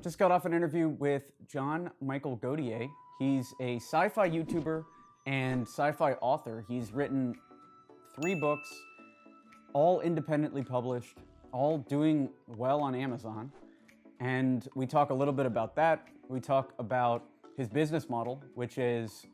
Just got off an interview with Michael Godier. He's a sci-fi YouTuber and sci-fi author. He's written 3 books, all independently published, all doing well on Amazon. And we talk a little bit about that. We talk about his business model, which is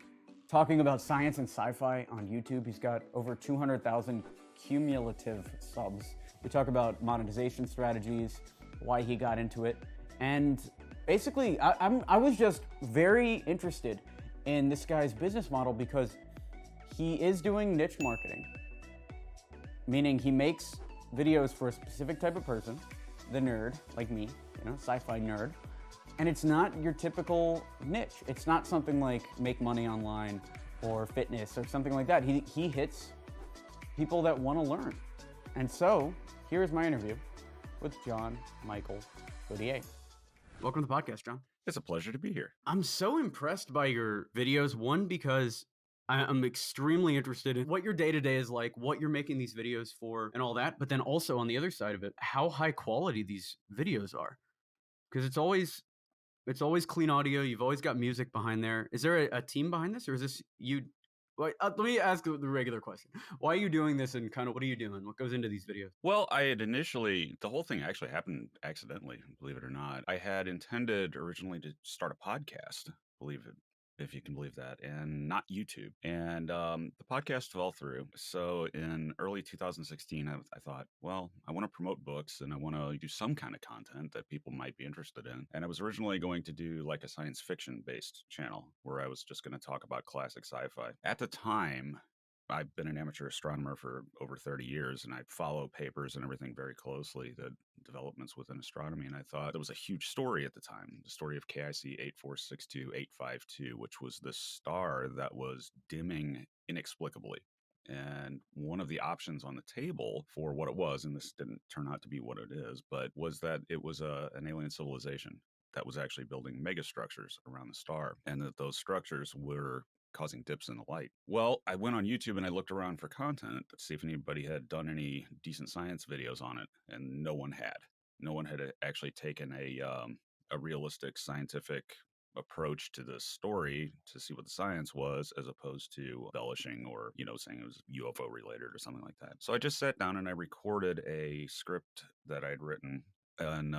talking about science and sci-fi on YouTube. He's got over 200,000 cumulative subs. We talk about monetization strategies, why he got into it. And basically, I was just very interested in this guy's business model because he is doing niche marketing, meaning he makes videos for a specific type of person, the nerd, like me, sci-fi nerd. And it's not your typical niche. It's not something like make money online or fitness or something like that. He hits people that want to learn. And so here's my interview with Michael Godier. Welcome to the podcast, John. It's a pleasure to be here. I'm so impressed by your videos. One, because I'm extremely interested in what your day-to-day is like, what you're making these videos for and all that. But then also on the other side of it, how high quality these videos are. Because it's always clean audio. You've always got music behind there. Is there a team behind this, or is this you? Well, let me ask the regular question. Why are you doing this, and kind of what are you doing? What goes into these videos? Well, the whole thing actually happened accidentally, believe it or not. I had intended originally to start a podcast, believe it, if you can believe that, and not YouTube. And the podcast fell through. So in early 2016, I thought, well, I want to promote books and I want to do some kind of content that people might be interested in. And I was originally going to do like a science fiction based channel where I was just going to talk about classic sci-fi. At the time, I've been an amateur astronomer for over 30 years, and I follow papers and everything very closely, the developments within astronomy. And I thought it was a huge story at the time, the story of KIC 8462852, which was the star that was dimming inexplicably. And one of the options on the table for what it was, and this didn't turn out to be what it is, but was that it was an alien civilization that was actually building megastructures around the star, and that those structures were causing dips in the light. Well, I went on YouTube and I looked around for content to see if anybody had done any decent science videos on it, and no one had. No one had actually taken a realistic scientific approach to this story to see what the science was, as opposed to embellishing or, saying it was UFO related or something like that. So I just sat down and I recorded a script that I'd written, and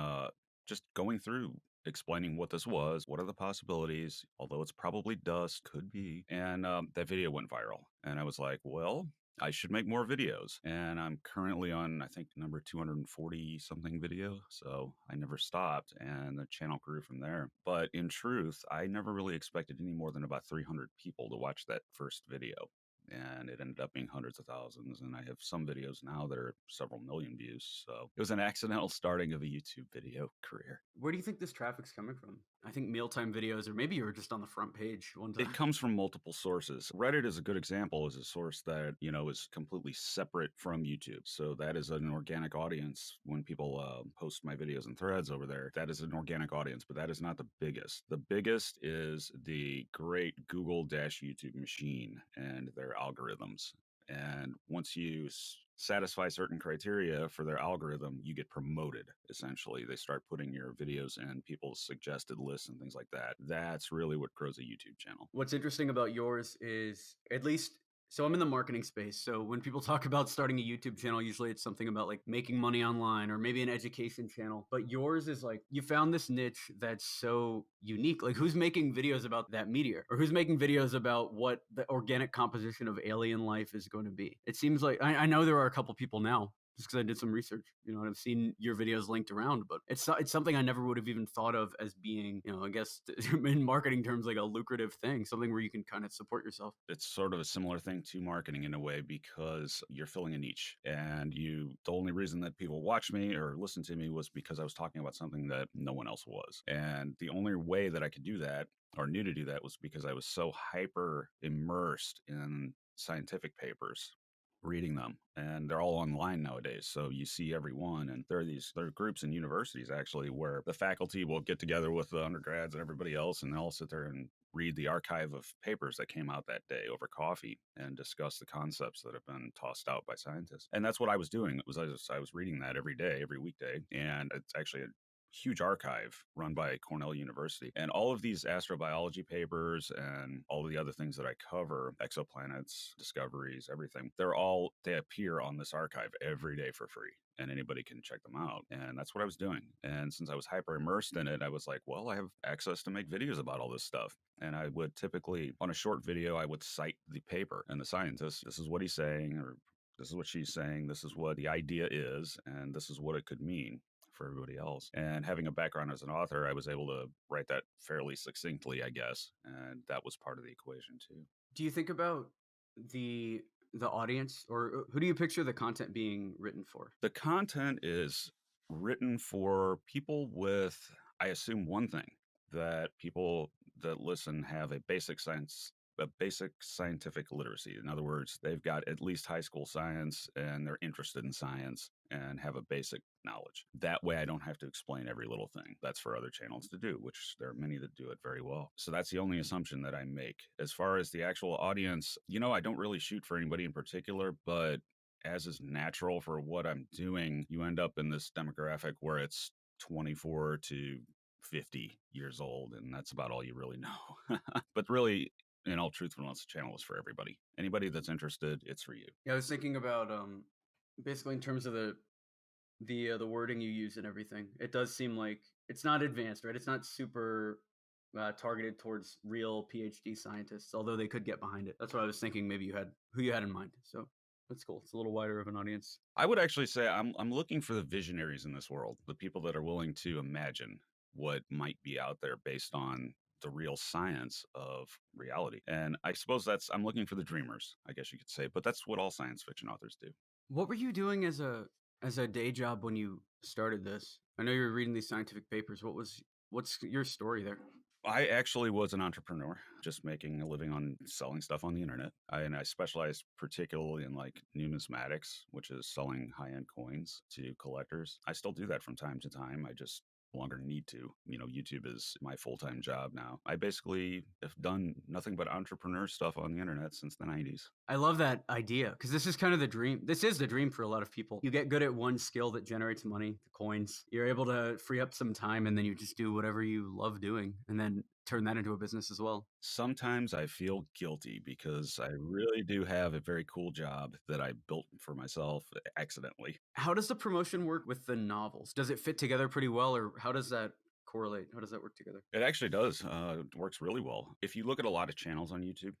just going through explaining what this was, what are the possibilities, although it's probably dust, could be. And that video went viral. And I was like, well, I should make more videos. And I'm currently on, I think, number 240 something video. So I never stopped, and the channel grew from there. But in truth, I never really expected any more than about 300 people to watch that first video. And it ended up being hundreds of thousands. And I have some videos now that are several million views. So it was an accidental starting of a YouTube video career. Where do you think this traffic's coming from? I think mealtime videos, or maybe you were just on the front page one time. It comes from multiple sources. Reddit is a good example, is a source that, is completely separate from YouTube. So that is an organic audience. When people post my videos and threads over there, that is an organic audience, but that is not the biggest. The biggest is the great Google-YouTube machine and their algorithms. And once you satisfy certain criteria for their algorithm, you get promoted, essentially. They start putting your videos in people's suggested lists and things like that. That's really what grows a YouTube channel. What's interesting about yours is, at least, so I'm in the marketing space. So when people talk about starting a YouTube channel, usually it's something about like making money online or maybe an education channel. But yours is like, you found this niche that's so unique. Like, who's making videos about that meteor? Or who's making videos about what the organic composition of alien life is going to be? It seems like, I know there are a couple people now, just because I did some research, and I've seen your videos linked around, but it's something I never would have even thought of as being, I guess in marketing terms, like a lucrative thing, something where you can kind of support yourself. It's sort of a similar thing to marketing in a way, because you're filling a niche, and the only reason that people watch me or listen to me was because I was talking about something that no one else was. And the only way that I could do that, or knew to do that, was because I was so hyper immersed in scientific papers, reading them, and they're all online nowadays, so you see every one. And there are groups in universities actually where the faculty will get together with the undergrads and everybody else, and they'll sit there and read the archive of papers that came out that day over coffee and discuss the concepts that have been tossed out by scientists. And that's what I was doing. I was reading that every day, every weekday, and it's actually huge archive run by Cornell University. And all of these astrobiology papers and all of the other things that I cover, exoplanets, discoveries, everything, they appear on this archive every day for free. And anybody can check them out. And that's what I was doing. And since I was hyper immersed in it, I was like, well, I have access to make videos about all this stuff. And I would typically, on a short video, I would cite the paper and the scientist. This is what he's saying, or this is what she's saying. This is what the idea is, and this is what it could mean for everybody else. And having a background as an author, I was able to write that fairly succinctly, I guess. And that was part of the equation too. Do you think about the audience, or who do you picture the content being written for? The content is written for people with, I assume, one thing, that people that listen have a basic scientific literacy. In other words, they've got at least high school science and they're interested in science and have a basic knowledge. That way I don't have to explain every little thing. That's for other channels to do, which there are many that do it very well. So that's the only assumption that I make. As far as the actual audience, I don't really shoot for anybody in particular, but as is natural for what I'm doing, you end up in this demographic where it's 24 to 50 years old, and that's about all you really know. But really, in all truthfulness, the channel is for everybody. Anybody that's interested, it's for you. Yeah, I was thinking about basically in terms of the wording you use and everything. It does seem like it's not advanced, right? It's not super targeted towards real PhD scientists, although they could get behind it. That's what I was thinking. Maybe who you had in mind. So that's cool. It's a little wider of an audience. I would actually say I'm looking for the visionaries in this world, the people that are willing to imagine what might be out there based on the real science of reality. And I suppose I'm looking for the dreamers, I guess you could say, but that's what all science fiction authors do. What were you doing as a day job when you started this? I know you were reading these scientific papers. What's your story there? I actually was an entrepreneur, just making a living on selling stuff on the internet. And I specialized particularly in like numismatics, which is selling high-end coins to collectors. I still do that from time to time. I just no longer need to. YouTube is my full-time job now. I basically have done nothing but entrepreneur stuff on the internet since the 90s. I love that idea because this is kind of the dream. This is the dream for a lot of people. You get good at one skill that generates money, the coins. You're able to free up some time and then you just do whatever you love doing and then turn that into a business as well. Sometimes I feel guilty because I really do have a very cool job that I built for myself accidentally. How does the promotion work with the novels? Does it fit together pretty well, or how does that correlate? How does that work together? It actually does. It works really well. If you look at a lot of channels on YouTube,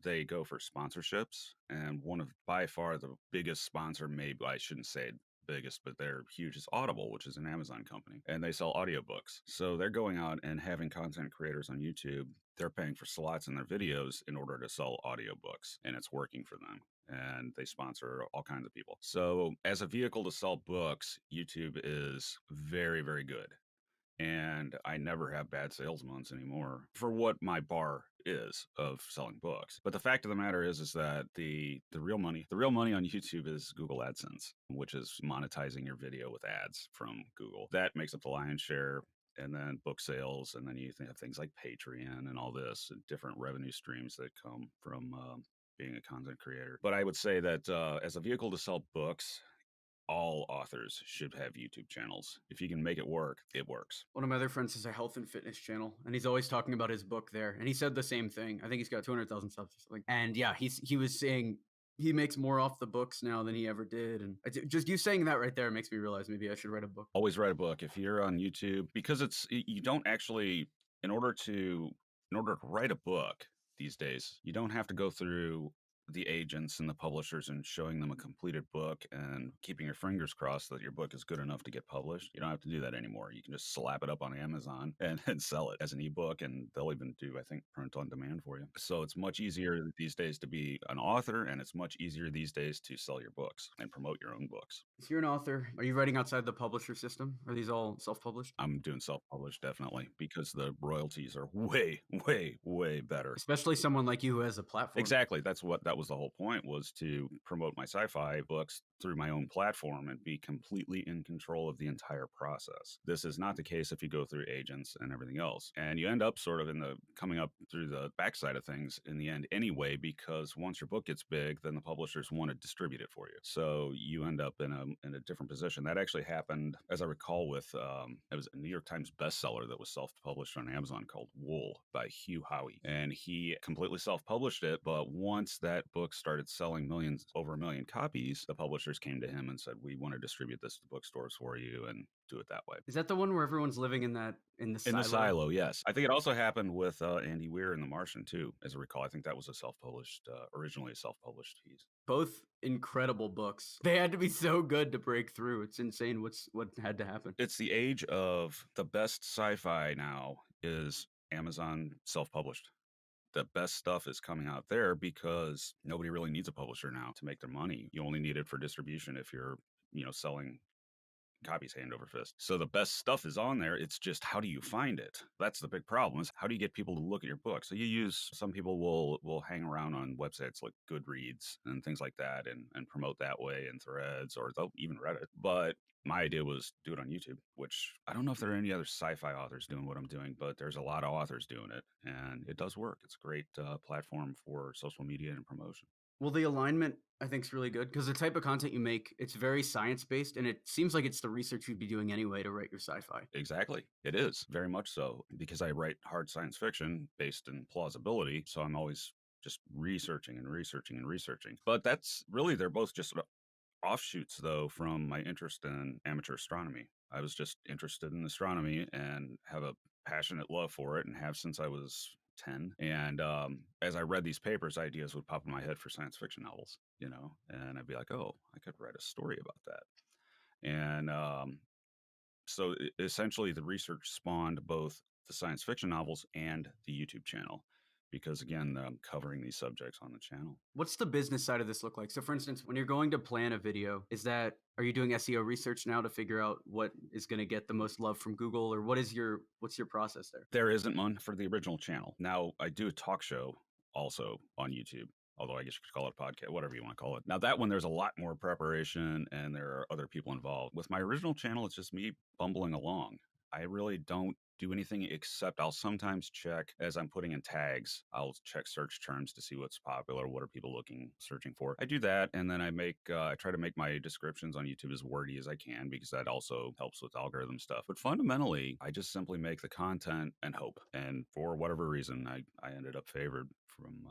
they go for sponsorships. And one of by far the biggest sponsor, maybe I shouldn't say biggest, but they're huge, is Audible, which is an Amazon company, and they sell audiobooks. So they're going out and having content creators on YouTube. They're paying for slots in their videos in order to sell audiobooks, and it's working for them. And they sponsor all kinds of people. So as a vehicle to sell books, YouTube is very, very good. And I never have bad sales months anymore for what my bar is of selling books. But the fact of the matter is that the real money on YouTube is Google AdSense, which is monetizing your video with ads from Google. That makes up the lion's share. And then book sales, and then you have things like Patreon and all this, and different revenue streams that come from being a content creator. But I would say that as a vehicle to sell books, all authors should have YouTube channels. If you can make it work, it works. One of my other friends has a health and fitness channel, and he's always talking about his book there. And he said the same thing. I think he's got 200,000 subs or something. And yeah, he was saying he makes more off the books now than he ever did. And just you saying that right there makes me realize maybe I should write a book. Always write a book if you're on YouTube, because you don't actually, in order to write a book these days, you don't have to go through the agents and the publishers and showing them a completed book and keeping your fingers crossed that your book is good enough to get published. You don't have to do that anymore. You can just slap it up on Amazon and sell it as an ebook, and they'll even do, I think, print on demand for you. So it's much easier these days to be an author, and it's much easier these days to sell your books and promote your own books. If you're an author, are you writing outside the publisher system? Are these all self-published? I'm doing self-published, definitely, because the royalties are way, way, way better. Especially someone like you who has a platform. Exactly. That was the whole point, was to promote my sci-fi books through my own platform and be completely in control of the entire process. This is not the case if you go through agents and everything else. And you end up sort of coming up through the backside of things in the end anyway, because once your book gets big, then the publishers want to distribute it for you. So you end up in a different position. That actually happened, as I recall, with it was a New York Times bestseller that was self-published on Amazon called Wool by Hugh Howey. And he completely self-published it, but once that book started selling over 1 million copies, the publishers came to him and said, we want to distribute this to bookstores for you and do it that way. Is that the one where everyone's living in the In silo? the silo, yes. I think it also happened with Andy Weir in The Martian too, as I recall. I think that was originally a self-published piece. Both incredible books. They had to be so good to break through. It's insane what had to happen. It's the age of the best sci-fi now is Amazon self-published. The best stuff is coming out there because nobody really needs a publisher now to make their money. You only need it for distribution if you're, selling copies hand over fist. So the best stuff is on there. It's just, how do you find it? That's the big problem, is how do you get people to look at your book? So some people will hang around on websites like Goodreads and things like that and promote that way in Threads, or they'll even Reddit. But my idea was do it on YouTube, which I don't know if there are any other sci-fi authors doing what I'm doing, but there's a lot of authors doing it, and it does work. It's a great platform for social media and promotion. Well, the alignment, I think, is really good because the type of content you make, it's very science-based, and it seems like it's the research you'd be doing anyway to write your sci-fi. Exactly. It is, very much so, because I write hard science fiction based in plausibility, so I'm always just researching and researching and researching. But that's really, they're both just offshoots, though, from my interest in amateur astronomy. I was just interested in astronomy and have a passionate love for it, and have since I was 10. And as I read these papers, ideas would pop in my head for science fiction novels, and I'd be like, oh, I could write a story about that. And so essentially the research spawned both the science fiction novels and the YouTube channel, because again, I'm covering these subjects on the channel. What's the business side of this look like? So for instance, when you're going to plan a video, are you doing SEO research now to figure out what is going to get the most love from Google, or what's your process there? There isn't one for the original channel. Now, I do a talk show also on YouTube, although I guess you could call it a podcast, whatever you want to call it. Now, that one, there's a lot more preparation and there are other people involved. With my original channel, it's just me bumbling along. I really don't do anything except I'll sometimes check, as I'm putting in tags, I'll check search terms to see what's popular, what are people searching for. I do that, and then I try to make my descriptions on YouTube as wordy as I can, because that also helps with algorithm stuff. But fundamentally, I just simply make the content and hope. And for whatever reason, I ended up favored from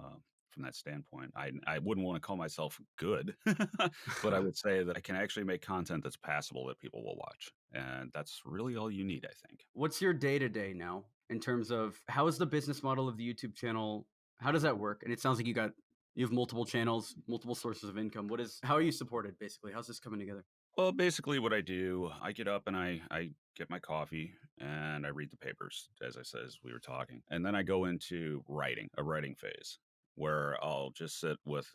that standpoint. I wouldn't want to call myself good, but I would say that I can actually make content that's passable that people will watch. And that's really all you need, I think. What's your day-to-day now in terms of how is the business model of the YouTube channel? How does that work? And it sounds like you have multiple channels, multiple sources of income. How are you supported, basically? How's this coming together? Well, basically what I do, I get up and I get my coffee and I read the papers, as I said, as we were talking. And then I go into a writing phase, where I'll just sit with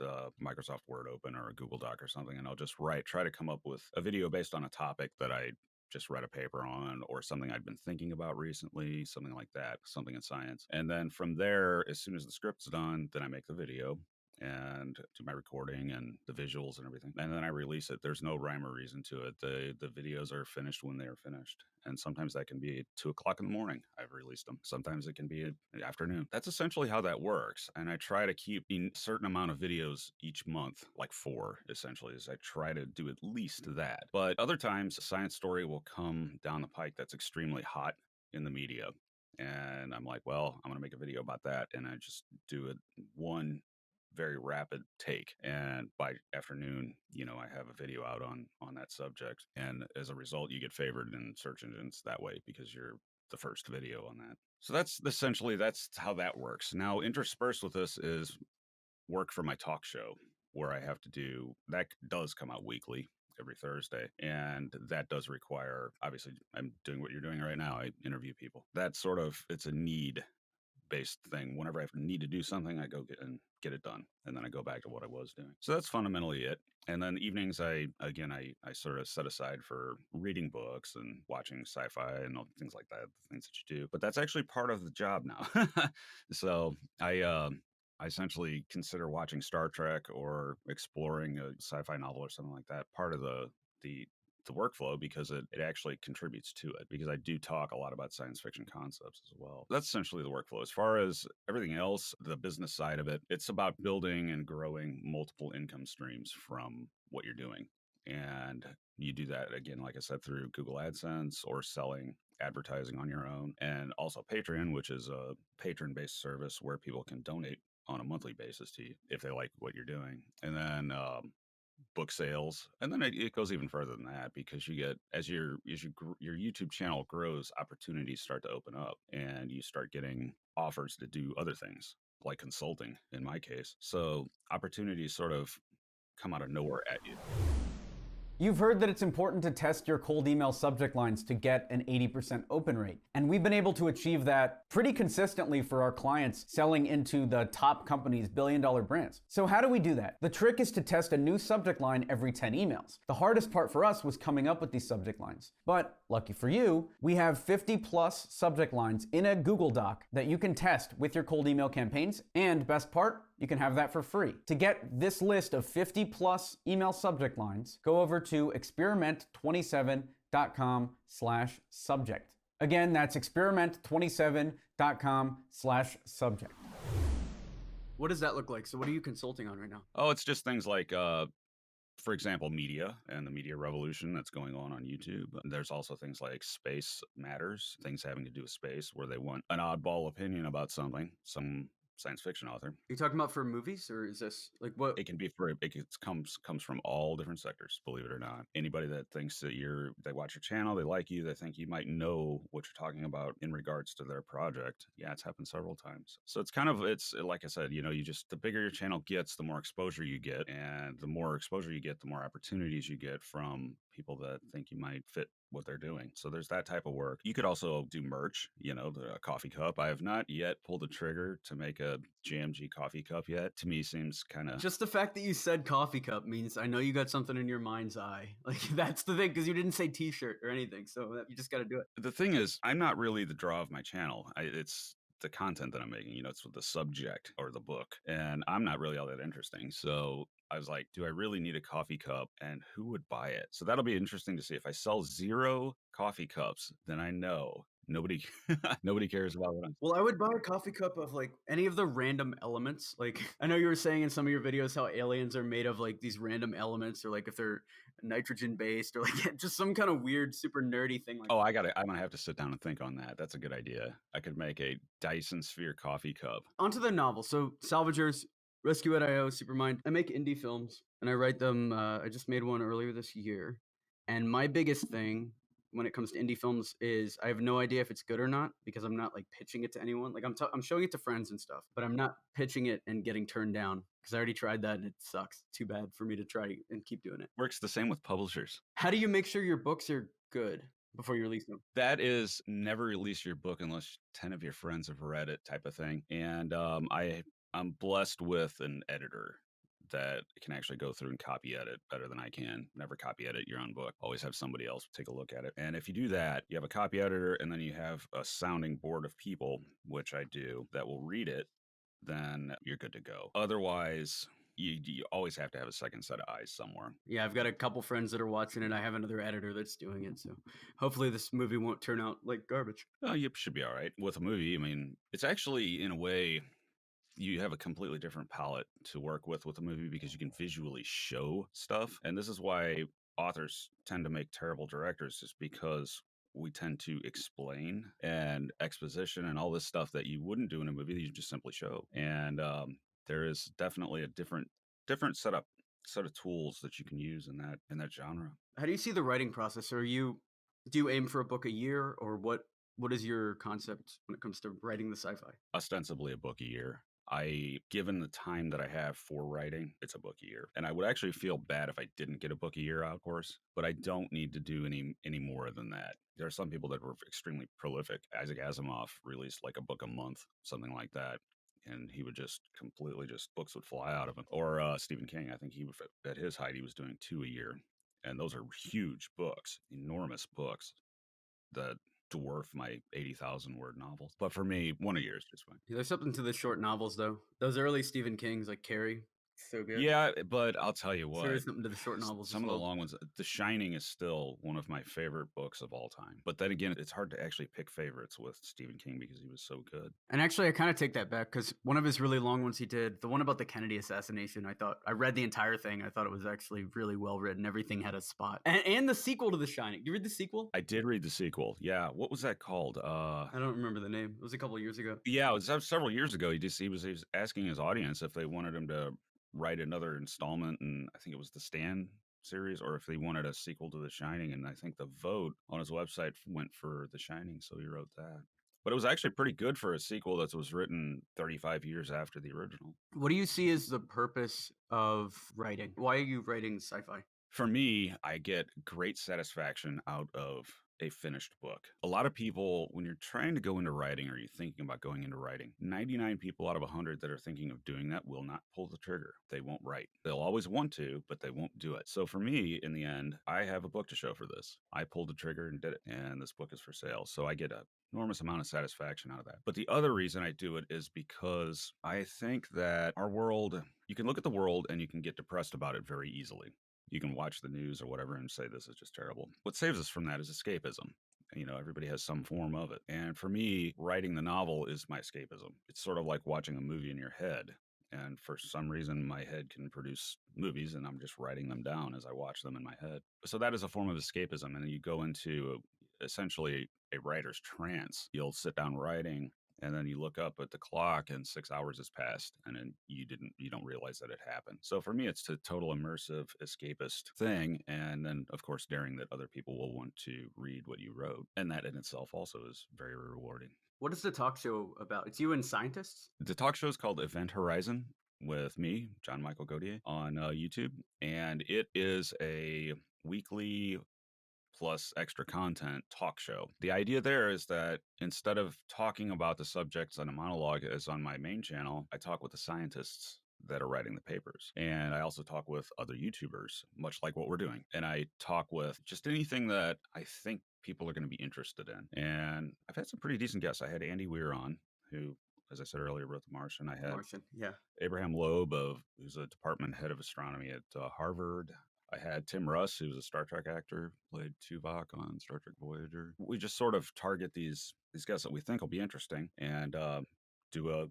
Microsoft Word open or a Google Doc or something, and I'll just try to come up with a video based on a topic that I just read a paper on, or something I'd been thinking about recently, something like that, something in science. And then from there, as soon as the script's done, then I make the video and do my recording and the visuals and everything. And then I release it. There's no rhyme or reason to it. The videos are finished when they are finished. And sometimes that can be 2:00 in the morning. I've released them. Sometimes it can be in the afternoon. That's essentially how that works. And I try to keep a certain amount of videos each month, like 4, essentially, is I try to do at least that. But other times a science story will come down the pike that's extremely hot in the media. And I'm like, well, I'm going to make a video about that. And I just do it one very rapid take, and by afternoon, I have a video out on that subject, and as a result, you get favored in search engines that way because you're the first video on that. So that's how that works. Now, interspersed with this is work for my talk show, where I have to do that. Does come out weekly, every Thursday, and that does require, obviously, I'm doing what you're doing right now. I interview people. It's a need based thing. Whenever I need to do something, I go get it done, and then I go back to what I was doing. So that's fundamentally it. And then evenings, I sort of set aside for reading books and watching sci-fi and all things like that, the things that you do. But that's actually part of the job now. So I essentially consider watching Star Trek or exploring a sci-fi novel or something like that part of the the workflow because it actually contributes to it because I do talk a lot about science fiction concepts as well. That's essentially the workflow. As far as everything else, the business side of it, it's about building and growing multiple income streams from what you're doing. And you do that again, like I said, through Google AdSense or selling advertising on your own, and also Patreon, which is a patron based service where people can donate on a monthly basis to you if they like what you're doing. And then book sales, and then it goes even further than that because you get your YouTube channel grows, opportunities start to open up, and you start getting offers to do other things like consulting in my case. So opportunities sort of come out of nowhere at you. You've heard that it's important to test your cold email subject lines to get an 80% open rate. And we've been able to achieve that pretty consistently for our clients selling into the top companies, billion-dollar brands. So how do we do that? The trick is to test a new subject line every 10 emails. The hardest part for us was coming up with these subject lines. But lucky for you, we have 50 plus subject lines in a Google Doc that you can test with your cold email campaigns. And best part, you can have that for free. To get this list of 50 plus email subject lines, go over to experiment27.com/subject. Again, that's experiment27.com/subject. What does that look like? So what are you consulting on right now? Oh, it's just things like for example, media and the media revolution that's going on YouTube. There's also things like space matters, things having to do with space, where they want an oddball opinion about something, some science fiction author. Are you talking about for movies, or is this like what? It can be comes from all different sectors, believe it or not. Anybody that thinks that they watch your channel, they like you, they think you might know what you're talking about in regards to their project. Yeah, it's happened several times. So it's like I said, the bigger your channel gets, the more exposure you get, and the more exposure you get, the more opportunities you get from people that think you might fit what they're doing. So there's that type of work. You could also do merch, the coffee cup. I have not yet pulled the trigger to make a JMG coffee cup yet. To me seems kind of... Just the fact that you said coffee cup means I know you got something in your mind's eye. Like that's the thing, because you didn't say t-shirt or anything. So you just got to do it. The thing is, I'm not really the draw of my channel. It's the content that I'm making, it's with the subject or the book, and I'm not really all that interesting. So I was like, do I really need a coffee cup, and who would buy it? So that'll be interesting to see. If I sell 0 coffee cups, then I know nobody nobody cares about what I'm... Well, I would buy a coffee cup of like any of the random elements. Like I know you were saying in some of your videos how aliens are made of like these random elements, or like if they're nitrogen based, or like just some kind of weird, super nerdy thing. Like, I'm gonna have to sit down and think on that. That's a good idea. I could make a Dyson Sphere coffee cup. Onto the novel. So Salvagers, Rescue at Io Supermind. I make indie films and I write them. I just made one earlier this year. And my biggest thing when it comes to indie films is I have no idea if it's good or not, because I'm not like pitching it to anyone. Like I'm showing it to friends and stuff, but I'm not pitching it and getting turned down because I already tried that and it sucks. Too bad for me to try and keep doing it. Works the same with publishers. How do you make sure your books are good before you release them? That is, never release your book unless 10 of your friends have read it, type of thing. And I'm blessed with an editor that can actually go through and copy edit better than I can. Never copy edit your own book. Always have somebody else take a look at it. And if you do that, you have a copy editor, and then you have a sounding board of people, which I do, that will read it, then you're good to go. Otherwise, you always have to have a second set of eyes somewhere. Yeah, I've got a couple friends that are watching it. I have another editor that's doing it. So hopefully this movie won't turn out like garbage. Oh, you should be all right. With a movie, I mean, it's actually, in a way, you have a completely different palette to work with a movie because you can visually show stuff. And this is why authors tend to make terrible directors, is because we tend to explain and exposition and all this stuff that you wouldn't do in a movie that you just simply show. And there is definitely a different set of tools that you can use in that genre. How do you see the writing process? Do you aim for a book a year, or what is your concept when it comes to writing the sci-fi? Ostensibly a book a year. Given the time that I have for writing, it's a book a year. And I would actually feel bad if I didn't get a book a year out, of course, but I don't need to do any more than that. There are some people that were extremely prolific. Isaac Asimov released like a book a month, something like that. And he would books would fly out of him. Or Stephen King, I think at his height, he was doing 2 a year. And those are huge books, enormous books that dwarf my 80,000 word novels. But for me, one a year is just fine. There's something to the short novels, though. Those early Stephen King's, like Carrie, so good. Yeah, but I'll tell you There what, is something to the short novels some as of the well. long ones, The Shining is still one of my favorite books of all time. But then again, it's hard to actually pick favorites with Stephen King because he was so good. And actually, I kind of take that back because one of his really long ones he did, the one about the Kennedy assassination, I read the entire thing. I thought it was actually really well written. Everything had a spot. And the sequel to The Shining. Did you read the sequel? I did read the sequel. Yeah, what was that called? I don't remember the name. It was a couple of years ago. Yeah, it was several years ago. He was asking his audience if they wanted him to write another installment, and I think it was the Stand series, or if they wanted a sequel to The Shining. And I think the vote on his website went for The Shining, so he wrote that. But it was actually pretty good for a sequel that was written 35 years after the original. What do you see as the purpose of writing? Why are you writing sci-fi? For me, I get great satisfaction out of a finished book. A lot of people, when you're trying to go into writing or you're thinking about going into writing, 99 people out of 100 that are thinking of doing that will not pull the trigger. They won't write. They'll always want to, but they won't do it. So for me, in the end, I have a book to show for this. I pulled the trigger and did it, and this book is for sale. So I get a enormous amount of satisfaction out of that. But the other reason I do it is because I think that our world, you can look at the world and you can get depressed about it very easily. You can watch the news or whatever and say this is just terrible. What saves us from that is escapism. Everybody has some form of it. And for me, writing the novel is my escapism. It's sort of like watching a movie in your head. And for some reason, my head can produce movies, and I'm just writing them down as I watch them in my head. So that is a form of escapism. And you go into essentially a writer's trance. You'll sit down writing, and then you look up at the clock and 6 hours has passed, and then you don't realize that it happened. So for me, it's a total immersive escapist thing. And then of course, daring that other people will want to read what you wrote. And that in itself also is very rewarding. What is the talk show about? It's you and scientists? The talk show is called Event Horizon with me, John Michael Godier, on YouTube. And it is a weekly plus extra content talk show. The idea there is that instead of talking about the subjects on a monologue as on my main channel, I talk with the scientists that are writing the papers. And I also talk with other YouTubers, much like what we're doing. And I talk with just anything that I think people are going to be interested in. And I've had some pretty decent guests. I had Andy Weir on, who, as I said earlier, wrote The Martian. I had Martian, yeah. Abraham Loeb, who's a department head of astronomy at Harvard. I had Tim Russ, who's a Star Trek actor, played Tuvok on Star Trek Voyager. We just sort of target these guests that we think will be interesting and do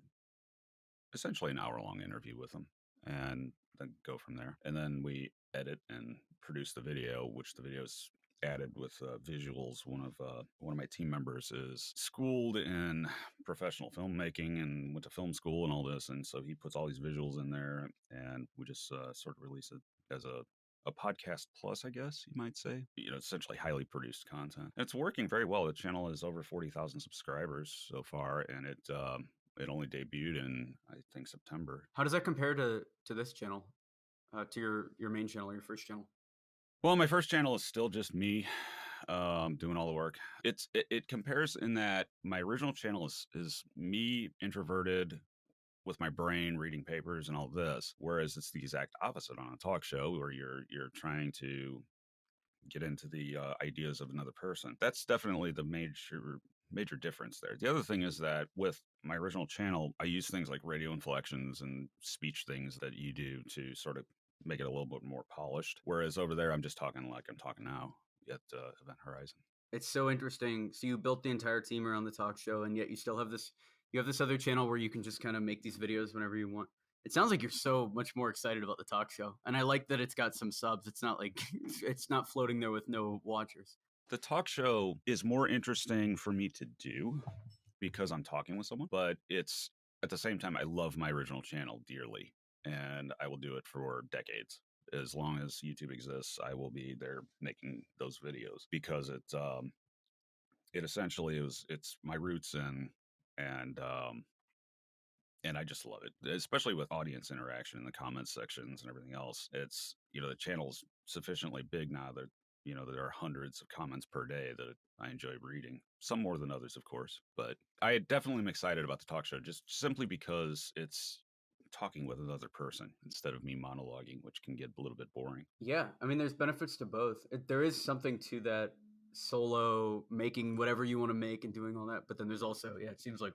essentially an hour-long interview with them, and then go from there. And then we edit and produce the video, which the video's added with visuals. One of my team members is schooled in professional filmmaking and went to film school and all this, and so he puts all these visuals in there, and we just sort of release it as a podcast plus, I guess you might say. Essentially highly produced content. And it's working very well. The channel has over 40,000 subscribers so far, and it only debuted in, I think, September. How does that compare to this channel, to your main channel, your first channel? Well, my first channel is still just me doing all the work. It compares in that my original channel is me introverted with my brain reading papers and all this, whereas it's the exact opposite on a talk show where you're trying to get into the ideas of another person. That's definitely the major difference there. The other thing is that with my original channel, I use things like radio inflections and speech things that you do to sort of make it a little bit more polished. Whereas over there, I'm just talking like I'm talking now at Event Horizon. It's so interesting. So you built the entire team around the talk show, and yet you still have this other channel where you can just kind of make these videos whenever you want. It sounds like you're so much more excited about the talk show. And I like that it's got some subs. It's not like it's not floating there with no watchers. The talk show is more interesting for me to do because I'm talking with someone, but it's at the same time, I love my original channel dearly, and I will do it for decades. As long as YouTube exists, I will be there making those videos because it essentially it's my roots and I just love it, especially with audience interaction in the comments sections and everything else. It's, the channel's sufficiently big now that, there are hundreds of comments per day that I enjoy reading, some more than others, of course. But I definitely am excited about the talk show just simply because it's talking with another person instead of me monologuing, which can get a little bit boring. Yeah. I mean, there's benefits to both. There is something to that solo, making whatever you want to make and doing all that. But then there's also, it seems like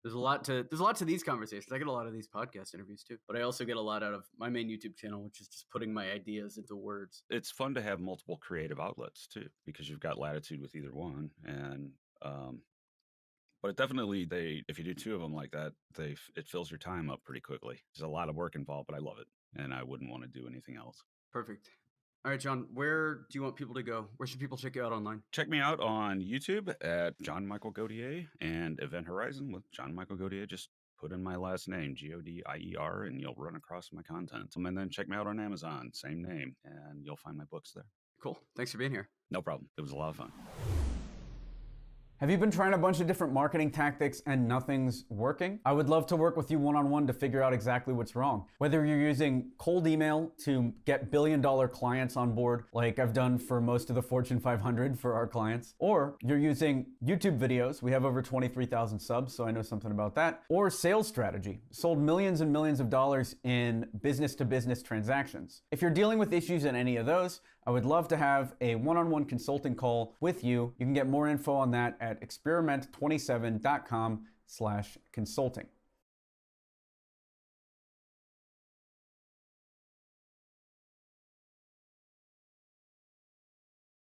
there's a lot to these conversations. I get a lot of these podcast interviews too, but I also get a lot out of my main YouTube channel, which is just putting my ideas into words. It's fun to have multiple creative outlets too, because you've got latitude with either one. And but it definitely, if you do two of them like that, it fills your time up pretty quickly. There's a lot of work involved, but I love it, and I wouldn't want to do anything else. Perfect. All right, John, where do you want people to go? Where should people check you out online? Check me out on YouTube at John Michael Godier, and Event Horizon with John Michael Godier. Just put in my last name, Godier, and you'll run across my content. And then check me out on Amazon, same name, and you'll find my books there. Cool. Thanks for being here. No problem. It was a lot of fun. Have you been trying a bunch of different marketing tactics and nothing's working? I would love to work with you one-on-one to figure out exactly what's wrong. Whether you're using cold email to get billion-dollar clients on board, like I've done for most of the Fortune 500 for our clients, or you're using YouTube videos, we have over 23,000 subs, so I know something about that, or sales strategy, sold millions and millions of dollars in business-to-business transactions. If you're dealing with issues in any of those, I would love to have a one-on-one consulting call with you. You can get more info on that at experiment27.com/consulting.